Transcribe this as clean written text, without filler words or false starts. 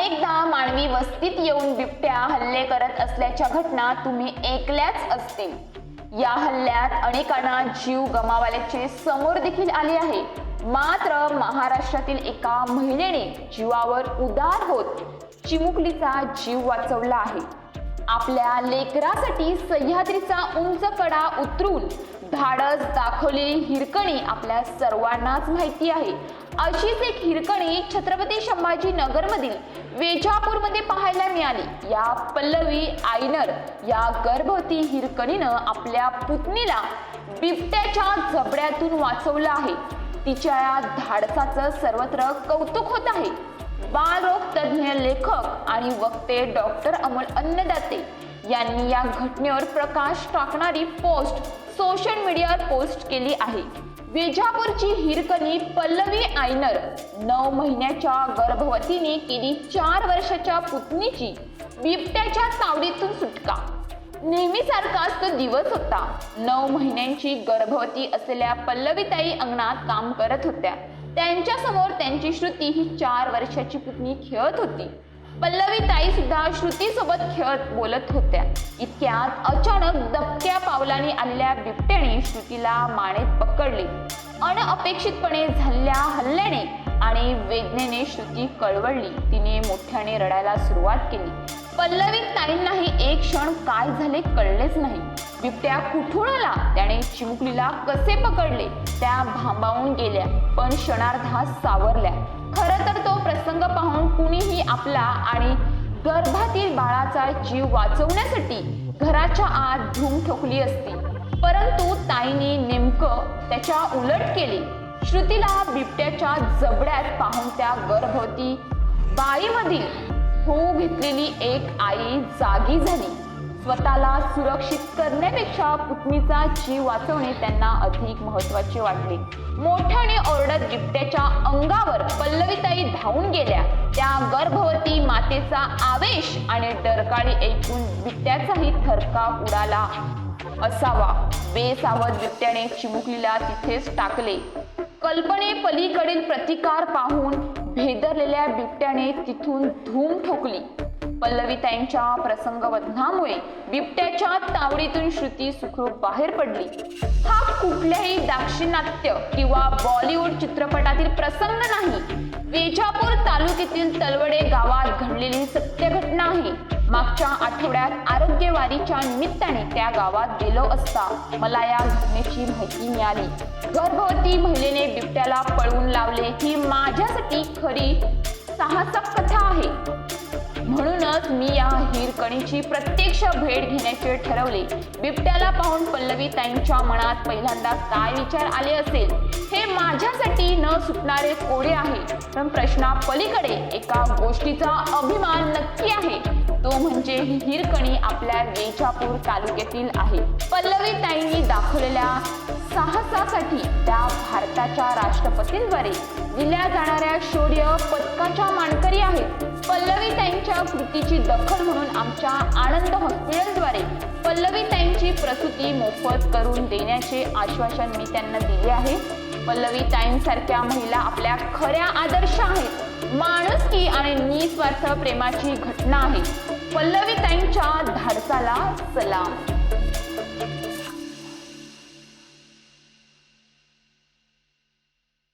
अनेकदा मानवी वस्तीत येऊन बिबट्या हल्ले करत असल्याच्या घटना तुम्ही ऐकल्याच असतील। या हल्ल्यात अनेकांना जीव गमावल्याचे समोर देखील आले आहे। मात्र महाराष्ट्रातील एका महिलेने जीवावर उदार होत चिमुकलीचा जीव वाचवला आहे। आपल्या लेकरासाठी सह्याद्रीचा उंच कडा उतरून धाडस दाखवलेली हिरकणी आपल्या सर्वांनाच माहिती आहे। अशीच एक हिरकणी छत्रपती संभाजीनगरमधील वेजापूरमध्ये पाहायला मिळाली। या पल्लवी आयनर या गर्भवती हिरकणीनं आपल्या पुतणीला बिबट्याच्या जबड्यातून वाचवलं आहे। तिच्या या धाडसाचं सर्वत्र कौतुक होत आहे। बालरोग तज्ज्ञ, लेखक आणि वक्ते डॉक्टर अमोल अन्नदाते यांनी या घटनेवर प्रकाश टाकणारी पोस्ट सोशल मीडियावर पोस्ट केली आहे। वेजापूरची हिरकणी पल्लवी आयनर 9 महिन्याच्या गर्भवतीने केली 4 वर्षाच्या पुतणीची बिबट्याच्या तावडीतून सुटका। नेहमीसारखाच तो दिवस होता। 9 महिन्यांची गर्भवती असलेल्या पल्लवीताई अंगणात काम करत होत्या। त्यांच्या समोर त्यांची श्रुती ही 4 वर्षाची पुतणी खेळत होती। पल्लवीताई सुद्धा श्रुती सोबत खेळत बोलत होत्या। इतक्यात अचानक दबक्या पावलाने आलेल्या बिबट्याने श्रुतीला मानेत पकडले। अनअपेक्षितपणे झालेल्या हल्ल्याने आणि वेदनेने श्रुती कळवळली। तिने मोठ्याने रडायला सुरुवात केली। पल्लवीताईंनाही एक क्षण काय झाले कळलेच नाही। बिबट्या कुठून आला, त्याने चिमुकलीला कसे पकडले, त्या भांबावून गेल्या पण क्षणार्धात सावरल्या। खरं तर तो प्रसंग पाहून कुणीही आपला आणि गर्भातील बाळाचा जीव वाचवण्यासाठी घराच्या आत धूम ठोकली असती, परंतु ताईने नेमकं त्याच्या उलट केले। श्रुतीला बिबट्याच्या जबड्यात पाहून त्या गर्भवती बाईमधील होऊ घेतलेली एक आई जागी झाली। स्वतःला सुरक्षित करण्यापेक्षा पुतणीचा जीव वाचवणे त्यांना अधिक महत्त्वाचे वाटले। मोठ्याने ओरडत बिबट्याच्या अंगावर पल्लवीताई धावून गेल्या। त्या गर्भवती मातेचा आवेश आणि डरकाळी ऐकून बिबट्याचाही थरकाप उडाला असावा। बेसावध बिबट्याने चिमुकलीला तिथेच टाकले। कल्पनेपलीकडील प्रतिकार पाहून भेदरलेल्या बिबट्याने तिथून धूम ठोकली। पल्लवीताईंच्या प्रसंगवदनामुळे बिबट्याच्या तावडीतून श्रुती सुखरूप बाहेर पडली। हा कुठल्याही दाक्षिणात्य किंवा बॉलिवूड चित्रपटातील प्रसंग नाही। वेजापूर तालुक्यातील तलवडे गावात घडलेली सत्य घटना आहे। मागच्या आठवड्यात आरोग्यवारीच्या निमित्ताने त्या गावात गेलो असता मला या घटनेची माहिती मिळाली। गर्भवती महिलेने बिबट्याला पळवून लावले ही माझ्यासाठी खरी साहसक कथा आहे। म्हणूनच मी या हिरकणीची प्रत्यक्ष भेट घेण्याचे ठरवले। बिबट्याला पाहून पल्लवीताईंच्या मनात पहिल्यांदा काय विचार आले असेल हे माझ्यासाठी न सुटणारे कोडे आहे। पण प्रश्नापलीकडे एका गोष्टीचा अभिमान नक्की आहे, तो म्हणजे ही हिरकणी आपल्या वेजापूर तालुक्यातील आहे। पल्लवीताईंनी दाखवलेल्या साहसासाठी त्या भारताच्या राष्ट्रपतींद्वारे दिल्या जाणाऱ्या शौर्य पदकाच्या मानकरी आहेत। पल्लवीताईंच्या कृतीची दखल म्हणून आमच्या आनंद हॉस्पिटलद्वारे पल्लवीताईंची प्रसूती मोफत करून देण्याचे आश्वासन मी त्यांना दिले आहे। पल्लवीताईंसारख्या महिला आपल्या खऱ्या आदर्श आहेत। माणुसकी आणि निस्वार्थ प्रेमाची घटना आहे। पल्लवीताईंच्या धाडसाला सलाम।